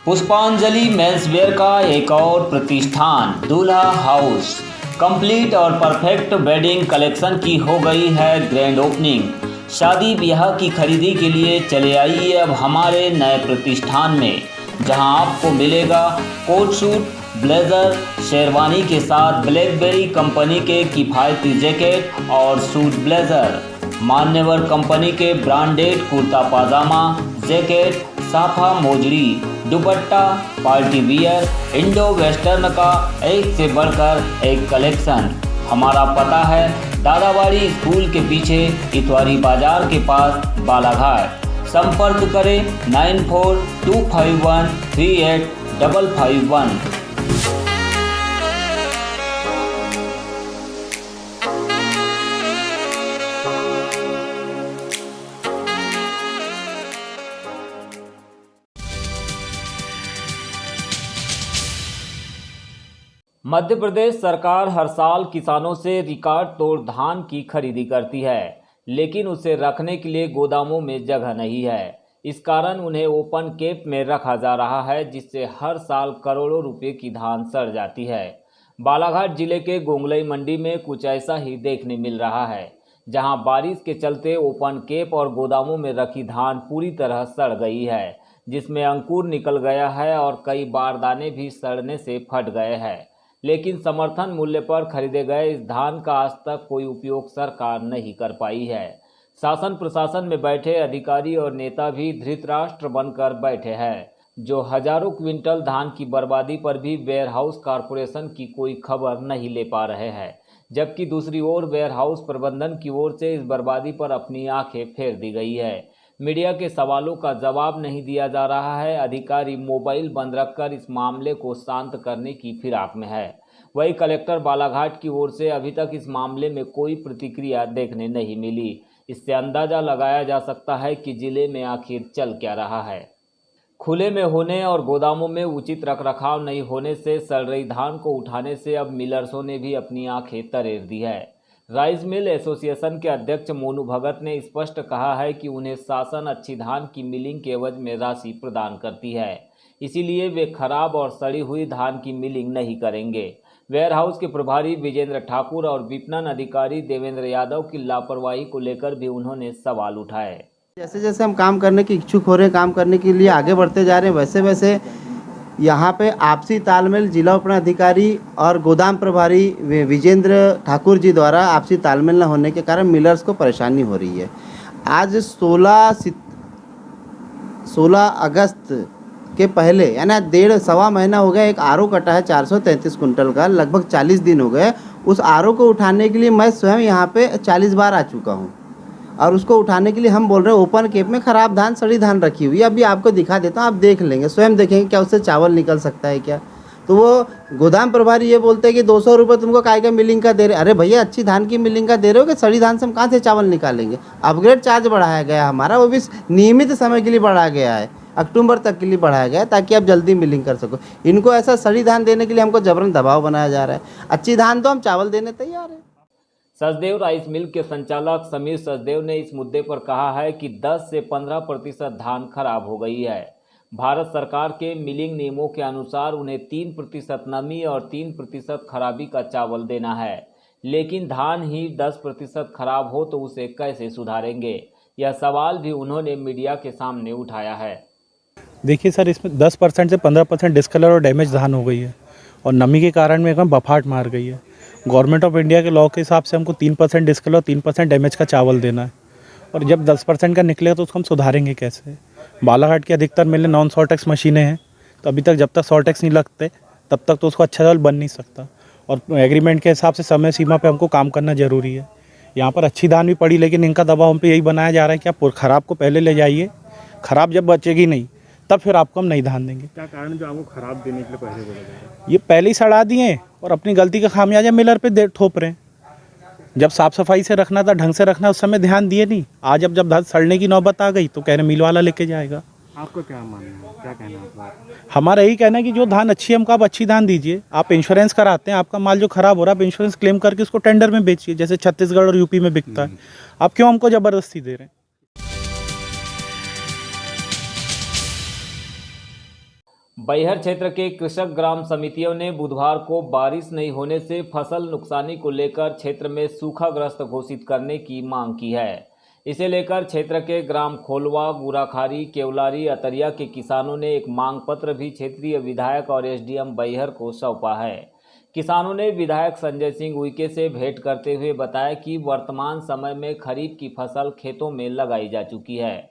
पुष्पांजलि मेंसवेयर का एक और प्रतिष्ठान दूल्हा हाउस कंप्लीट और परफेक्ट वेडिंग कलेक्शन की हो गई है ग्रैंड ओपनिंग। शादी ब्याह की खरीदी के लिए चले आइए अब हमारे नए प्रतिष्ठान में, जहां आपको मिलेगा कोट सूट, ब्लेजर, शेरवानी के साथ ब्लैकबेरी कंपनी के किफ़ायती जैकेट और सूट ब्लेजर, मान्यवर कंपनी के ब्रांडेड कुर्ता पाजामा, जैकेट, साफा मोजड़ी, dupatta, party wear, Indo western का एक से बढ़कर एक कलेक्शन। हमारा पता है दादाबाड़ी स्कूल के पीछे इतवारी बाजार के पास बालाघाट। संपर्क करें 9425138551। मध्य प्रदेश सरकार हर साल किसानों से रिकॉर्ड तोड़ धान की खरीदी करती है, लेकिन उसे रखने के लिए गोदामों में जगह नहीं है। इस कारण उन्हें ओपन केप में रखा जा रहा है, जिससे हर साल करोड़ों रुपए की धान सड़ जाती है। बालाघाट जिले के गोंगलई मंडी में कुछ ऐसा ही देखने मिल रहा है, जहां बारिश के चलते ओपन केप और गोदामों में रखी धान पूरी तरह सड़ गई है, जिसमें अंकुर निकल गया है और कई बारदाने भी सड़ने से फट गए हैं। लेकिन समर्थन मूल्य पर खरीदे गए इस धान का आज तक कोई उपयोग सरकार नहीं कर पाई है। शासन प्रशासन में बैठे अधिकारी और नेता भी धृतराष्ट्र बनकर बैठे हैं, जो हजारों क्विंटल धान की बर्बादी पर भी वेयर हाउस कॉरपोरेशन की कोई खबर नहीं ले पा रहे हैं, जबकि दूसरी ओर वेयर हाउस प्रबंधन की ओर से इस बर्बादी पर अपनी आंखें फेर दी गई है। मीडिया के सवालों का जवाब नहीं दिया जा रहा है। अधिकारी मोबाइल बंद रखकर इस मामले को शांत करने की फिराक में है। वहीं कलेक्टर बालाघाट की ओर से अभी तक इस मामले में कोई प्रतिक्रिया देखने नहीं मिली। इससे अंदाजा लगाया जा सकता है कि जिले में आखिर चल क्या रहा है। खुले में होने और गोदामों में उचित रखरखाव नहीं होने से सड़ रही धान को उठाने से अब मिलर्सों ने भी अपनी आंखें तरेर दी है। राइस मिल एसोसिएशन के अध्यक्ष मोनू भगत ने स्पष्ट कहा है कि उन्हें शासन अच्छी धान की मिलिंग के एवज में राशि प्रदान करती है, इसीलिए वे खराब और सड़ी हुई धान की मिलिंग नहीं करेंगे। वेयर हाउस के प्रभारी विजेंद्र ठाकुर और विपणन अधिकारी देवेंद्र यादव की लापरवाही को लेकर भी उन्होंने सवाल उठाए। जैसे जैसे हम काम करने की इच्छुक हो रहे हैं, काम करने के लिए आगे बढ़ते जा रहे हैं, वैसे वैसे यहाँ पे आपसी तालमेल जिला विपणन अधिकारी और गोदाम प्रभारी विजेंद्र ठाकुर जी द्वारा आपसी तालमेल न होने के कारण मिलर्स को परेशानी हो रही है। आज 16 अगस्त के पहले यानी सवा महीना हो गया, एक आरओ कटा है 433 कुंटल का, लगभग 40 दिन हो गए। उस आरओ को उठाने के लिए मैं स्वयं यहाँ पे 40 बार आ चुका हूँ और उसको उठाने के लिए हम बोल रहे हैं ओपन केप में ख़राब धान, सड़ी धान रखी हुई है। अभी आपको दिखा देता हूँ, आप देख लेंगे, स्वयं देखेंगे क्या उससे चावल निकल सकता है क्या। तो वो गोदाम प्रभारी ये बोलते हैं कि 200 रुपये तुमको काय का मिलिंग का दे रहे। अरे भैया, अच्छी धान की मिलिंग का दे रहे हो कि सड़ी धान से हम कहाँ से चावल निकालेंगे। अपग्रेड चार्ज बढ़ाया गया हमारा, वो भी नियमित समय के लिए बढ़ाया गया है, अक्टूबर तक के लिए बढ़ाया गया है ताकि आप जल्दी मिलिंग कर सको। इनको ऐसा सड़ी धान देने के लिए हमको जबरन दबाव बनाया जा रहा है। अच्छी धान तो हम चावल देने तैयार हैं। सचदेव राइस मिल के संचालक समीर सचदेव ने इस मुद्दे पर कहा है कि 10 से 15% धान खराब हो गई है। भारत सरकार के मिलिंग नियमों के अनुसार उन्हें 3% नमी और 3% खराबी का चावल देना है, लेकिन धान ही 10% खराब हो तो उसे कैसे सुधारेंगे, यह सवाल भी उन्होंने मीडिया के सामने उठाया है। देखिए सर, इसमें 10% से 15% डिस्कलर और डैमेज धान हो गई है और नमी के कारण में एकदम बफाट मार गई है। गवर्नमेंट ऑफ इंडिया के लॉ के हिसाब से हमको 3% डिस्कलर और 3% डैमेज का चावल देना है, और जब 10% का निकलेगा तो उसको हम सुधारेंगे कैसे। बालाघाट की अधिकतर मिलें नॉन सॉर्टेक्स मशीनें हैं, तो अभी तक जब तक सॉर्टेक्स नहीं लगते तब तक तो उसको अच्छा चावल बन नहीं सकता, और एग्रीमेंट के हिसाब से समय सीमा पर हमको काम करना ज़रूरी है। यहाँ पर अच्छी धान भी पड़ी, लेकिन इनका दबाव हम पे यही बनाया जा रहा है कि आप ख़राब को पहले ले जाइए, ख़राब जब बचेगी नहीं तब फिर आपको हम नहीं धान देंगे। क्या कारण जो आपको खराब देने के लिए पहले बोला जा रहा है? ये पहले ही सड़ा दिए और अपनी गलती का खामियाजा मिलर पे ठोप रहे हैं। जब साफ़ सफाई से रखना था, ढंग से रखना, उस समय ध्यान दिए नहीं। आज जब धान सड़ने की नौबत आ गई तो कह रहे मिल वाला लेके जाएगा। आपको क्या मानना है, क्या कहना है आपका? हमारा यही कहना है कि जो धान अच्छी है हमको आप अच्छी धान दीजिए। आप इंश्योरेंस कराते हैं, आपका माल जो खराब हो रहा है आप इंश्योरेंस क्लेम करके उसको टेंडर में बेचिए, जैसे छत्तीसगढ़ और यूपी में बिकता है। आप क्यों हमको ज़बरदस्ती दे रहे हैं? बैहर क्षेत्र के कृषक ग्राम समितियों ने बुधवार को बारिश नहीं होने से फसल नुकसानी को लेकर क्षेत्र में सूखाग्रस्त घोषित करने की मांग की है। इसे लेकर क्षेत्र के ग्राम खोलवा, गुराखारी, केवलारी, अतरिया के किसानों ने एक मांग पत्र भी क्षेत्रीय विधायक और एसडीएम बैहर को सौंपा है। किसानों ने विधायक संजय सिंह उइके से भेंट करते हुए बताया कि वर्तमान समय में खरीफ की फसल खेतों में लगाई जा चुकी है।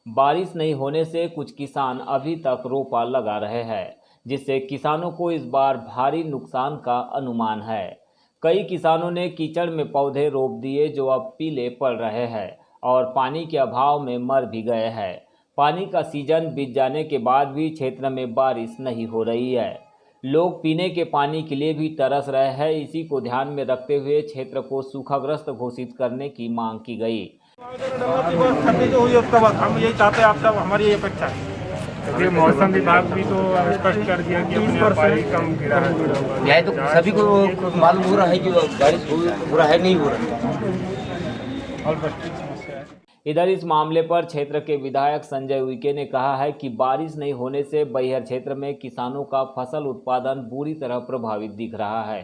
बारिश नहीं होने से कुछ किसान अभी तक रोपा लगा रहे हैं, जिससे किसानों को इस बार भारी नुकसान का अनुमान है। कई किसानों ने कीचड़ में पौधे रोप दिए जो अब पीले पड़ रहे हैं और पानी के अभाव में मर भी गए हैं। पानी का सीजन बीत जाने के बाद भी क्षेत्र में बारिश नहीं हो रही है। लोग पीने के पानी के लिए भी तरस रहे हैं। इसी को ध्यान में रखते हुए क्षेत्र को सूखाग्रस्त घोषित करने की मांग की गई। ठंडी जो हुई उसके बाद हम यही चाहते हैं, आप सब हमारी ये अपेक्षा है। ये मौसम विभाग भी तो स्पष्ट कर दिया कि अपने आप ही कम गिरा है। यह तो सभी को मालूम हो रहा है कि बारिश हो रहा है, नहीं हो रहा है। इधर इस मामले पर क्षेत्र के विधायक संजय उइके ने कहा है कि बारिश नहीं होने से बैहर क्षेत्र में किसानों का फसल उत्पादन बुरी तरह प्रभावित दिख रहा है।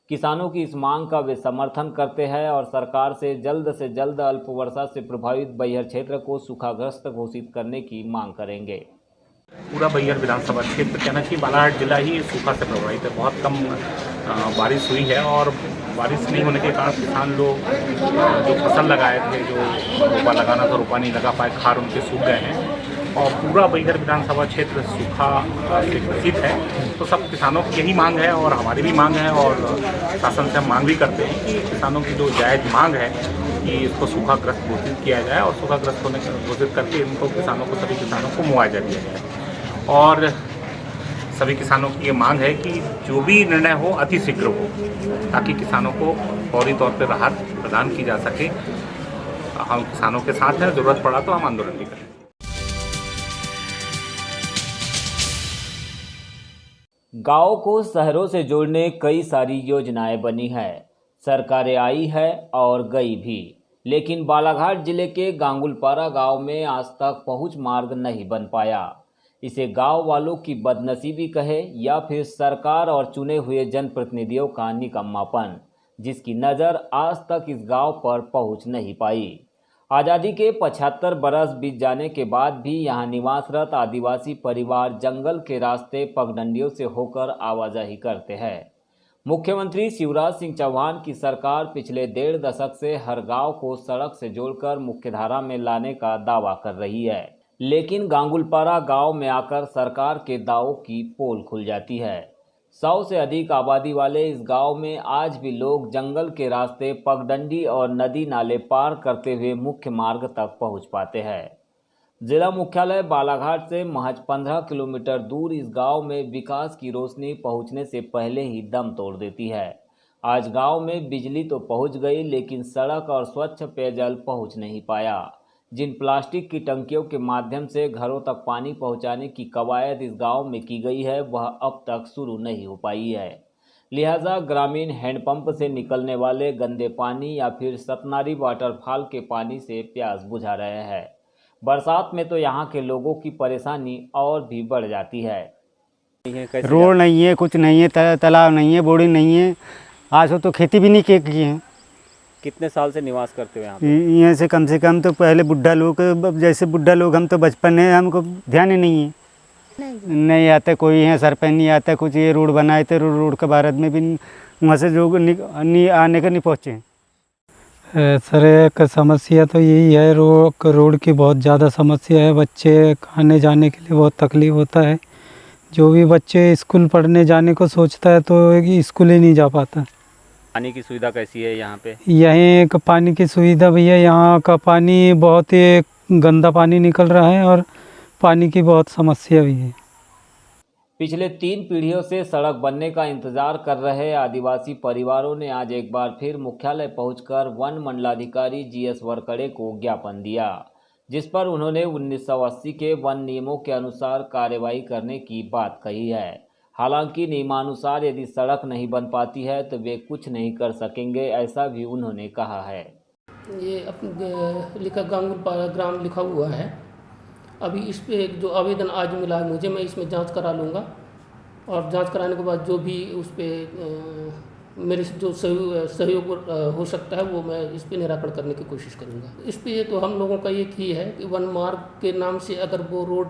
किसानों की इस मांग का वे समर्थन करते हैं और सरकार से जल्द अल्प वर्षा से प्रभावित बैहर क्षेत्र को सूखाग्रस्त घोषित करने की मांग करेंगे। पूरा बैहर विधानसभा क्षेत्र कहना चाहिए बालाघाट जिला ही सूखा से प्रभावित है। बहुत कम बारिश हुई है और बारिश नहीं होने के कारण किसान लोग जो फसल लगाए थे, जो रोपा लगाना था, रोपा नहीं लगा पाए, खार उनके सूख गए हैं और पूरा बैहर विधानसभा क्षेत्र सूखा से ग्रसित है। तो सब किसानों की यही मांग है और हमारी भी मांग है और शासन से हम मांग भी करते हैं कि किसानों की जो जायज़ मांग है कि इसको सूखाग्रस्त घोषित किया जाए और सूखाग्रस्त होने घोषित करके इनको किसानों को, सभी किसानों को मुआवजा दिया जाए। और सभी किसानों की ये मांग है कि जो भी निर्णय हो अति शीघ्र हो, ताकि किसानों को फौरी तौर पर राहत प्रदान की जा सके। हम किसानों के साथ हैं, ज़रूरत पड़ा तो हम आंदोलन भी करें। गाँव को शहरों से जोड़ने कई सारी योजनाएं बनी है, सरकारें आई है और गई भी, लेकिन बालाघाट जिले के गांगुलपारा गांव में आज तक पहुंच मार्ग नहीं बन पाया। इसे गांव वालों की बदनसीबी कहे या फिर सरकार और चुने हुए जनप्रतिनिधियों का निकम्मापन, जिसकी नज़र आज तक इस गांव पर पहुंच नहीं पाई। आज़ादी के 75 बरस बीत जाने के बाद भी यहां निवासरत आदिवासी परिवार जंगल के रास्ते पगडंडियों से होकर आवाजाही करते हैं। मुख्यमंत्री शिवराज सिंह चौहान की सरकार पिछले 1.5 दशक से हर गांव को सड़क से जोड़कर मुख्यधारा में लाने का दावा कर रही है, लेकिन गांगुलपारा गांव में आकर सरकार के दावों की पोल खुल जाती है। 100 से अधिक आबादी वाले इस गांव में आज भी लोग जंगल के रास्ते पगडंडी और नदी नाले पार करते हुए मुख्य मार्ग तक पहुंच पाते हैं। जिला मुख्यालय बालाघाट से महज 15 किलोमीटर दूर इस गांव में विकास की रोशनी पहुंचने से पहले ही दम तोड़ देती है। आज गांव में बिजली तो पहुंच गई, लेकिन सड़क और स्वच्छ पेयजल पहुंच नहीं पाया। जिन प्लास्टिक की टंकियों के माध्यम से घरों तक पानी पहुंचाने की कवायद इस गांव में की गई है, वह अब तक शुरू नहीं हो पाई है। लिहाजा ग्रामीण हैंडपंप से निकलने वाले गंदे पानी या फिर सतनारी वाटरफॉल के पानी से प्यास बुझा रहे हैं। बरसात में तो यहाँ के लोगों की परेशानी और भी बढ़ जाती है। रोड नहीं है, कुछ नहीं है, तालाब नहीं है, बोर्डिंग नहीं है। आज तो खेती भी नहीं किए हैं। कितने साल से निवास करते हो यहाँ पे? यहाँ से कम तो पहले बुढ़ा लोग, जैसे बुढ़ा लोग हम तो बचपन है, हमको ध्यान ही नहीं है। नहीं आता कोई है, सरपंच नहीं आता कुछ। ये रोड बनाए थे, रोड के भारत में भी वहाँ से जो आने का नहीं पहुँचे। सर एक समस्या तो यही है, रोड की बहुत ज़्यादा समस्या है। बच्चे आने जाने के लिए बहुत तकलीफ़ होता है। जो भी बच्चे स्कूल पढ़ने जाने को सोचता है तो स्कूल ही नहीं जा पाता। पानी की सुविधा कैसी है यहाँ पे? यहीं का पानी की सुविधा भैया, यहाँ का पानी बहुत ही गंदा पानी निकल रहा है और पानी की बहुत समस्या भी है। पिछले 3 पीढ़ियों से सड़क बनने का इंतजार कर रहे आदिवासी परिवारों ने आज एक बार फिर मुख्यालय पहुंचकर वन मंडलाधिकारी GS वरकड़े को ज्ञापन दिया, जिस पर उन्होंने 1980 के वन नियमों के अनुसार कार्रवाई करने की बात कही है। हालांकि नियमानुसार यदि सड़क नहीं बन पाती है तो वे कुछ नहीं कर सकेंगे, ऐसा भी उन्होंने कहा है। ये अपने लिखा गांगुलपारा ग्राम लिखा हुआ है अभी इस पे जो आवेदन आज मिला है मुझे, मैं इसमें जांच करा लूँगा और जांच कराने के बाद जो भी उस पर मेरे से जो सहयोग हो सकता है वो मैं इस पे निराकरण करने की कोशिश करूँगा। इस पे तो हम लोगों का एक ही है कि वन मार्ग के नाम से अगर वो रोड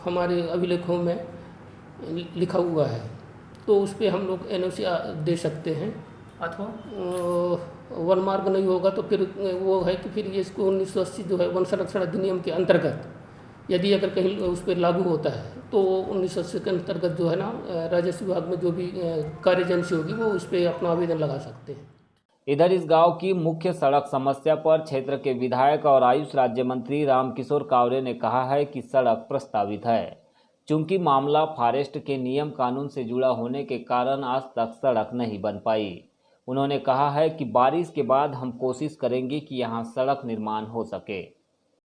हमारे अभिलेखों में लिखा हुआ है तो उस पर हम लोग NOC दे सकते हैं, अथवा वन मार्ग नहीं होगा तो फिर वो है कि फिर ये इसको 1980 जो है वन संरक्षण अधिनियम के अंतर्गत यदि अगर कहीं उस पर लागू होता है तो 1980 के अंतर्गत जो है ना राजस्व विभाग में जो भी कार्य एजेंसी होगी वो उस पर अपना आवेदन लगा सकते हैं। इधर इस गांव की मुख्य सड़क समस्या पर क्षेत्र के विधायक और आयुष राज्य मंत्री रामकिशोर कावरे ने कहा है कि सड़क प्रस्तावित है। चूंकि मामला फॉरेस्ट के नियम कानून से जुड़ा होने के कारण आज तक सड़क नहीं बन पाई। उन्होंने कहा है कि बारिश के बाद हम कोशिश करेंगे कि यहां सड़क निर्माण हो सके।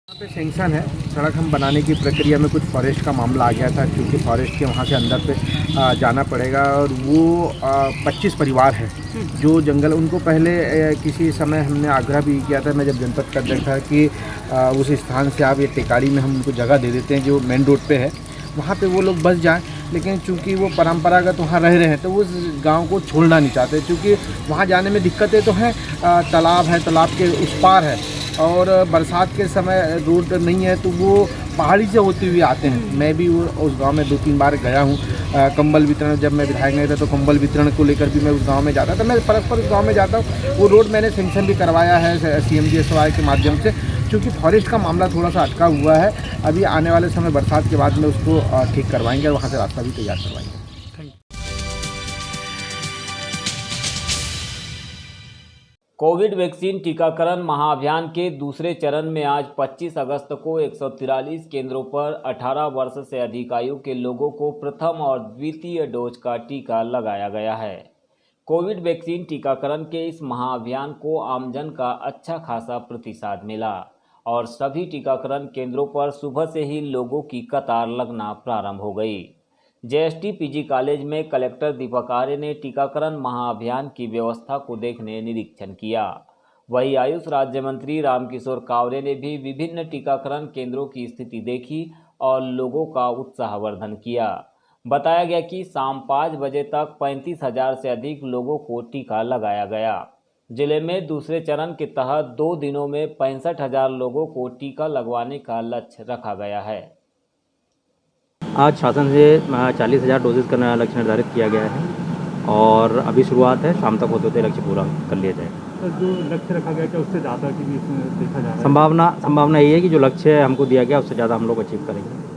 यहाँ पे सेंक्शन है, सड़क हम बनाने की प्रक्रिया में कुछ फॉरेस्ट का मामला आ गया था, क्योंकि फॉरेस्ट के वहाँ से अंदर पे जाना पड़ेगा और वो 25 परिवार है जो जंगल, उनको पहले किसी समय हमने आग्रह भी किया था, मैं जब जनपद का अध्यक्ष था, कि उस स्थान से आप ये टेकारी में हम उनको जगह दे देते हैं जो मेन रोड पे है, वहाँ पे वो लोग बस जाएं। लेकिन चूंकि वो परंपरागत वहाँ रह रहे हैं तो उस गांव को छोड़ना नहीं चाहते, क्योंकि वहाँ जाने में दिक्कतें तो हैं, तालाब है, तालाब के उस पार है और बरसात के समय रोड नहीं है तो वो पहाड़ी से होते हुए आते हैं। मैं भी उस गांव में 2-3 बार गया हूँ। कंबल वितरण, जब मैं विधायक नहीं था तो कंबल वितरण को लेकर भी मैं उस गांव में जाता था। मैं परस्पर उस गांव में जाता हूँ। वो रोड मैंने सेंक्शन भी करवाया है CMGSY के माध्यम से, क्योंकि फॉरेस्ट का मामला थोड़ा सा अटका हुआ है। अभी आने वाले समय बरसात के बाद में उसको ठीक करवाएंगे और वहाँ से रास्ता भी तैयार करवाएंगे। कोविड वैक्सीन टीकाकरण महाअभियान के दूसरे चरण में आज 25 अगस्त को 143 केंद्रों पर 18 वर्ष से अधिक आयु के लोगों को प्रथम और द्वितीय डोज का टीका लगाया गया है। कोविड वैक्सीन टीकाकरण के इस महाअभियान को आमजन का अच्छा खासा प्रतिसाद मिला और सभी टीकाकरण केंद्रों पर सुबह से ही लोगों की कतार लगना प्रारंभ हो गई। JST PG कॉलेज में कलेक्टर दीपक आर्य ने टीकाकरण महाअभियान की व्यवस्था को देखने निरीक्षण किया। वहीं आयुष राज्य मंत्री रामकिशोर कावरे ने भी विभिन्न टीकाकरण केंद्रों की स्थिति देखी और लोगों का उत्साहवर्धन किया। बताया गया कि शाम 5 बजे तक 35,000 से अधिक लोगों को टीका लगाया गया। जिले में दूसरे चरण के तहत 2 दिनों में 65,000 लोगों को टीका लगवाने का लक्ष्य रखा गया है। आज शासन से 40,000 डोजेज का लक्ष्य निर्धारित किया गया है और अभी शुरुआत है, शाम तक होते होते लक्ष्य पूरा कर लिया जाएगा। तो जो लक्ष्य रखा गया क्या उससे ज़्यादा की भी इसमें देखा जा रहा है? संभावना यही है कि जो लक्ष्य हमको दिया गया उससे ज़्यादा हम लोग अचीव करेंगे।